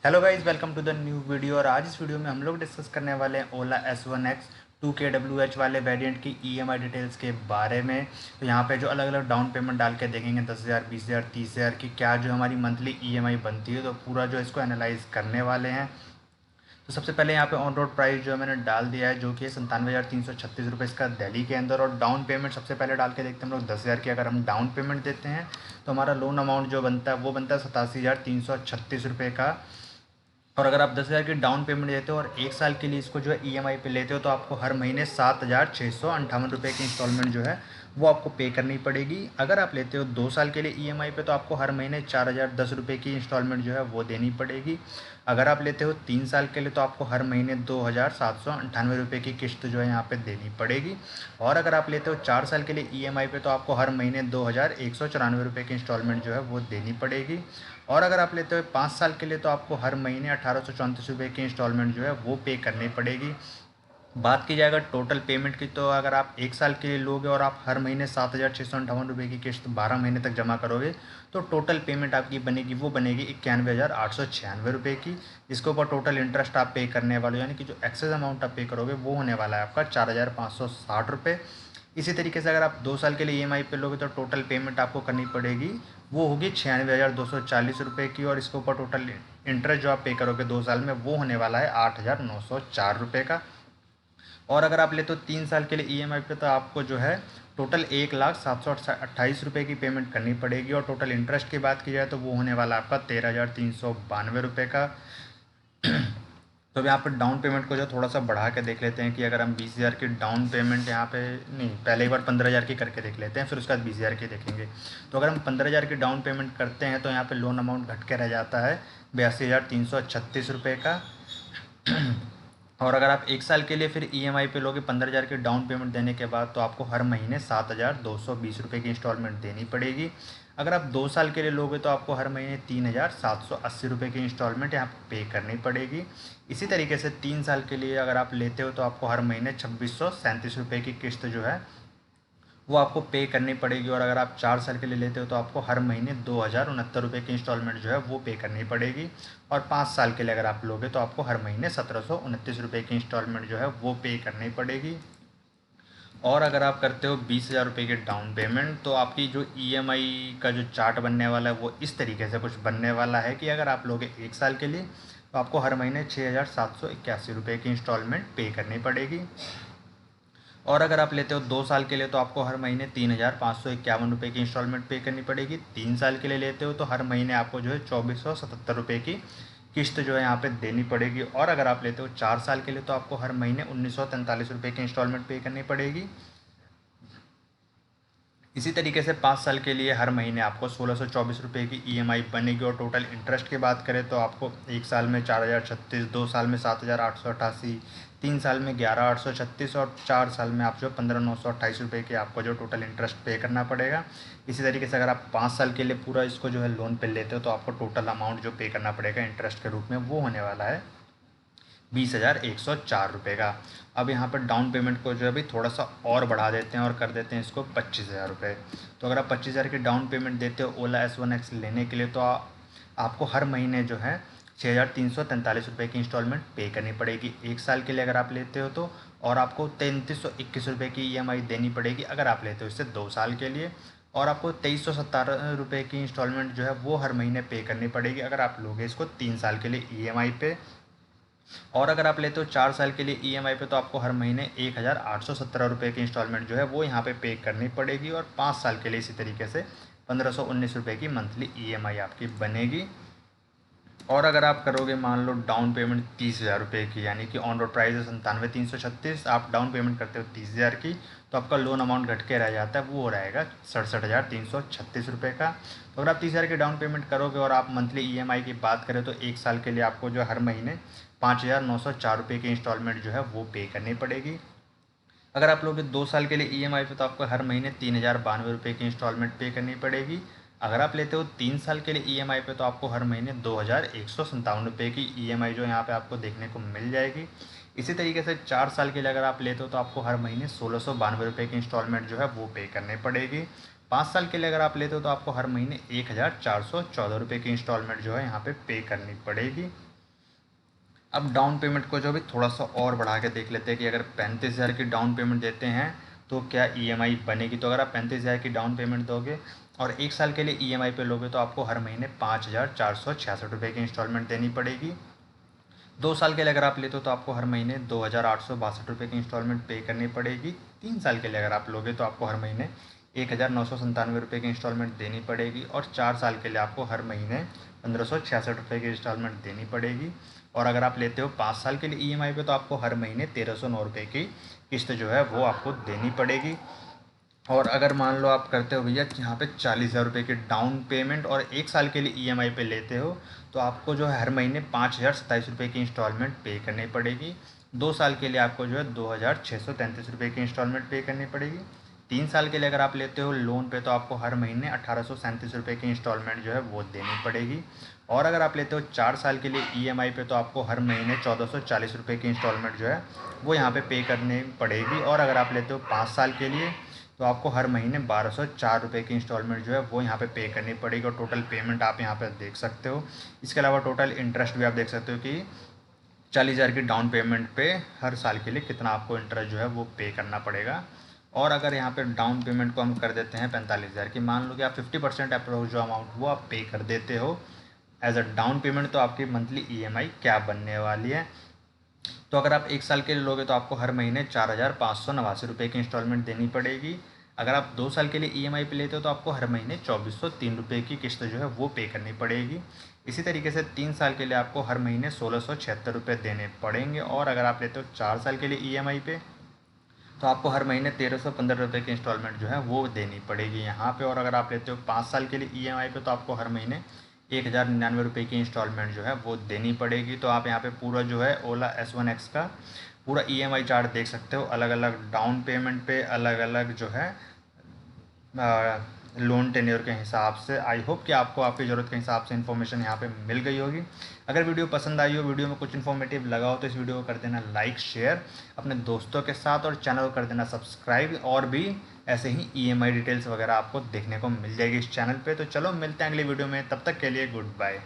Hello guys, welcome to the new video. और आज इस वीडियो में हम लोग डिस्कस करने वाले हैं ओला S1X 2kWh वाले वेरिएंट की ईएमआई डिटेल्स के बारे में। तो यहाँ पे जो अलग अलग डाउन पेमेंट डाल के देखेंगे 10,000, 20,000, 30,000 की क्या जो हमारी मंथली ईएमआई बनती है, तो पूरा जो इसको एनालाइज करने वाले हैं। तो सबसे पहले यहाँ पे ऑन रोड प्राइस जो है मैंने डाल दिया है, जो कि 97,336 रुपये इसका दिल्ली के अंदर। और डाउन पेमेंट सबसे पहले डाल के देखते हैं हम लोग 10,000 की। अगर हम डाउन पेमेंट देते हैं तो हमारा लोन अमाउंट जो बनता है वो बनता है 87,336 रुपये का। और अगर आप 10,000 की डाउन पेमेंट देते हो और एक साल के लिए इसको जो है ईएमआई पे लेते हो, तो आपको हर महीने 7,658 रुपये की इंस्टॉलमेंट जो है वो आपको पे करनी पड़ेगी। अगर आप लेते हो 2 साल के लिए ईएमआई पे, तो आपको हर महीने 4,010 रुपये की इंस्टॉलमेंट जो है वो देनी पड़ेगी। अगर आप लेते हो 3 साल के लिए, तो आपको हर महीने 2,798 रुपये की किस्त जो है यहाँ पे देनी पड़ेगी। और अगर आप लेते हो 4 साल के लिए ईएमआई पे, तो आपको हर महीने 2,194 रुपये की इंस्टॉलमेंट जो है वो देनी पड़ेगी। और अगर आप लेते हो 5 साल के लिए, तो आपको हर महीने 1,834 रुपये की इंस्टॉलमेंट जो है वो पे करनी पड़ेगी। बात की जाए अगर टोटल पेमेंट की, तो अगर आप एक साल के लिए लोगे और आप हर महीने 7,658 रुपये की किस्त 12 महीने तक जमा करोगे, तो टोटल पेमेंट आपकी बनेगी, वो बनेगी 91,896 रुपये की। जिसके ऊपर टोटल इंटरेस्ट आप पे करने वाले हो, यानी कि जो एक्सेस अमाउंट आप पे करोगे वो होने वाला है आपका 4,560 रुपये। इसी तरीके से अगर आप 2 साल के लिए ईएमआई पे लोगे, तो टोटल पेमेंट आपको करनी पड़ेगी, वो होगी 96,240 रुपये की। और इसके ऊपर टोटल इंटरेस्ट जो आप पे करोगे 2 साल में, वो होने वाला है 8,904 रुपये का। और अगर आप लेते हो 3 साल के लिए ईएमआई पे, तो आपको जो है टोटल 1,728 रुपये की पेमेंट करनी पड़ेगी। और टोटल इंटरेस्ट की बात की जाए तो वो होने वाला है आपका 13,392 रुपये का। तो अब यहाँ पर डाउन पेमेंट को जो थोड़ा सा बढ़ा के देख लेते हैं कि अगर हम 20,000 की डाउन पेमेंट यहाँ पे, नहीं पहले एक बार 15,000 की करके देख लेते हैं, फिर उसके बाद 20,000 की देखेंगे। तो अगर हम 15,000 की डाउन पेमेंट करते हैं, तो यहाँ पे लोन अमाउंट घट के रह जाता है 82,336 रुपये का। और अगर आप एक साल के लिए फिर ईएमआई पे लोगे 15,000 की डाउन पेमेंट देने के बाद, तो आपको हर महीने 7,220 रुपये की इंस्टॉलमेंट देनी पड़ेगी। अगर आप 2 साल के लिए लोगे, तो आपको हर महीने 3,780 रुपये की इंस्टॉलमेंट यहाँ पे करनी पड़ेगी। इसी तरीके से 3 साल के लिए अगर आप लेते हो, तो आपको हर महीने 2,637 रुपये की किस्त जो है वो आपको पे करनी पड़ेगी। और अगर आप 4 साल के लिए लेते हो, तो आपको हर महीने 2,069 रुपये की इंस्टॉलमेंट जो है वो पे करनी पड़ेगी। और 5 साल के लिए अगर आप लोगे, तो आपको हर महीने 1,729 रुपये की इंस्टॉलमेंट जो है वो पे करनी पड़ेगी। और अगर आप करते हो 20,000 रुपये की डाउन पेमेंट, तो आपकी जो ईएमआई का जो चार्ट बनने वाला है वो इस तरीके से कुछ बनने वाला है कि अगर आप लोगे एक साल के लिए, तो आपको हर महीने 6,781 रुपये की इंस्टॉलमेंट पे करनी पड़ेगी। और अगर आप लेते हो 2 साल के लिए, तो आपको हर महीने 3,551 रुपये की इंस्टॉलमेंट पे करनी पड़ेगी। 3 साल के लिए लेते हो, तो हर महीने आपको जो है 2,477 रुपये की किस्त जो है यहाँ पे देनी पड़ेगी। और अगर आप लेते हो 4 साल के लिए, तो आपको हर महीने 1,943 रुपये की इंस्टॉलमेंट पे करनी पड़ेगी। इसी तरीके से 5 साल के लिए हर महीने आपको 1,624 रुपये की ईएमआई बनेगी। और टोटल इंटरेस्ट की बात करें, तो आपको एक साल में 4,036, 2 साल में 7,888, 3 साल में 11,836, और 4 साल में आप जो 15,928 रुपये की आपको जो टोटल इंटरेस्ट पे करना पड़ेगा। इसी तरीके से अगर आप 5 साल के लिए पूरा इसको जो है लोन पे लेते हो, तो आपको टोटल अमाउंट जो पे करना पड़ेगा इंटरेस्ट के रूप में, वो होने वाला है 20,104 रुपये का। अब यहाँ पर डाउन पेमेंट को जो है अभी थोड़ा सा और बढ़ा देते हैं और कर देते हैं इसको 25,000 रुपये। तो अगर आप 25,000 की डाउन पेमेंट देते हो ओला S1X लेने के लिए, तो आपको हर महीने जो है 6,343 रुपये की इंस्टॉलमेंट पे करनी पड़ेगी एक साल के लिए अगर आप लेते हो तो। और आपको 3,321 रुपये की ईएमआई देनी पड़ेगी अगर आप लेते हो इससे 2 साल के लिए। और आपको 2,317 रुपये की इंस्टॉलमेंट जो है वो हर महीने पे करनी पड़ेगी अगर आप लोगे इसको 3 साल के लिए ईएमआई पे। और अगर आप लेते हो 4 साल के लिए ईएमआई पे, तो आपको हर महीने 1,817 रुपये की इंस्टॉलमेंट जो है वो यहाँ पे करनी पड़ेगी। और 5 साल के लिए इसी तरीके से 1,519 रुपये की मंथली ईएमआई आपकी बनेगी। और अगर आप करोगे मान लो डाउन पेमेंट 30,000 रुपये की, यानी कि ऑन रोड प्राइस है 97,336, आप डाउन पेमेंट करते हो 30,000 की, तो आपका लोन अमाउंट घट के रह जाता है, वो रहेगा 67,336 रुपये का। तो अगर आप 30,000 की डाउन पेमेंट करोगे और आप मंथली ईएमआई की बात करें, तो एक साल के लिए आपको जो हर महीने 5,904 रुपये की इंस्टॉलमेंट जो है वो पे करनी पड़ेगी। अगर आप लोग 2 साल के लिए ईएमआई पे, तो आपको हर महीने 3,092 रुपये की इंस्टॉलमेंट पे करनी पड़ेगी। अगर आप लेते हो 3 साल के लिए ईएमआई पे, तो आपको हर महीने 2,157 रुपये की ईएमआई जो यहाँ पे आपको देखने को मिल जाएगी। इसी तरीके से 4 साल के लिए अगर आप लेते हो, तो आपको हर महीने 1,692 रुपये की इंस्टॉलमेंट जो है वो पे करनी पड़ेगी। 5 साल के लिए अगर आप लेते हो, तो आपको हर महीने 1,414 रुपये की इंस्टॉलमेंट जो है यहाँ पे करनी पड़ेगी। अब डाउन पेमेंट को जो भी थोड़ा सा और बढ़ा के देख लेते हैं कि अगर 35,000 की डाउन पेमेंट देते हैं तो क्या ईएमआई बनेगी। तो अगर आप 35,000 की डाउन पेमेंट दोगे और 1 साल के लिए ईएमआई पे लोगे तो आपको हर महीने 5,466 रुपये की इंस्टॉलमेंट देनी पड़ेगी। 2 साल के लिए अगर आप लेते हो तो आपको हर महीने 2,862 रुपये की इंस्टॉलमेंट पे करनी पड़ेगी। 3 साल के लिए अगर आप लोगे तो आपको हर महीने 1,997 रुपये की इंस्टॉलमेंट देनी पड़ेगी। और 4 साल के लिए आपको हर महीने 1,566 रुपये की इंस्टॉलमेंट देनी पड़ेगी। और अगर आप लेते हो 5 साल के लिए ईएमआई पे तो आपको हर महीने 1,309 रुपये की किस्त जो है वो आपको देनी पड़ेगी। और अगर मान लो आप करते हो भैया यहाँ पे 40,000 रुपये की डाउन पेमेंट और 1 साल के लिए ईएमआई पे लेते हो तो आपको जो है हर महीने 5,027 रुपये की इंस्टॉलमेंट पे करनी पड़ेगी। 2 साल के लिए आपको जो है 2,633 रुपये की इंस्टॉलमेंट पे करनी पड़ेगी। 3 साल के लिए अगर आप लेते हो लोन पे तो आपको हर महीने 1,837 रुपये की इंस्टॉलमेंट जो है वो देनी पड़ेगी। और अगर आप लेते हो 4 साल के लिए ईएमआई पे तो आपको हर महीने 1,440 रुपये की इंस्टॉलमेंट जो है वो यहाँ पे करनी पड़ेगी। और अगर आप लेते हो 5 साल के लिए तो आपको हर महीने 1,204 रुपये की इंस्टॉलमेंट जो है वो यहाँ पे करनी पड़ेगी। और टोटल पेमेंट आप यहाँ पे देख सकते हो। इसके अलावा टोटल इंटरेस्ट भी आप देख सकते हो कि 40,000 की डाउन पेमेंट पे हर साल के लिए कितना आपको इंटरेस्ट जो है वो पे करना पड़ेगा। और अगर यहाँ पे डाउन पेमेंट को हम कर देते हैं 45,000 की, मान लो कि आप 50% अप्रोच जो अमाउंट वो आप पे कर देते हो एज अ डाउन पेमेंट, तो आपकी मंथली ईएमआई क्या बनने वाली है। तो अगर आप 1 साल के लिए लोगे तो आपको हर महीने 4,589 रुपये की इंस्टॉलमेंट देनी पड़ेगी। अगर आप 2 साल के लिए ईएमआई पे लेते हो तो आपको हर महीने 2,403 रुपये की किस्त जो है वो पे करनी पड़ेगी। इसी तरीके से 3 साल के लिए आपको हर महीने 1,676 रुपये देने पड़ेंगे। और अगर आप लेते हो 4 साल के लिए ईएमआई पे तो आपको हर महीने 1,315 रुपये की इंस्टॉलमेंट जो है वो देनी पड़ेगी यहाँ पे। और अगर आप लेते हो 5 साल के लिए ईएमआई पे तो आपको हर महीने 1,099 रुपये की इंस्टॉलमेंट जो है वो देनी पड़ेगी। तो आप यहाँ पे पूरा जो है ओला S1X का पूरा ईएमआई चार्ट देख सकते हो, अलग अलग डाउन पेमेंट पे अलग अलग जो है लोन टेन्योर के हिसाब से। आई होप कि आपको आपकी ज़रूरत के हिसाब से इन्फॉर्मेशन यहाँ पे मिल गई होगी। अगर वीडियो पसंद आई हो, वीडियो में कुछ इन्फॉर्मेटिव लगा हो तो इस वीडियो को कर देना लाइक शेयर अपने दोस्तों के साथ और चैनल को कर देना सब्सक्राइब। और भी ऐसे ही ईएमआई डिटेल्स वगैरह आपको देखने को मिल जाएगी इस चैनल पे। तो चलो मिलते हैं अगली वीडियो में, तब तक के लिए गुड बाय।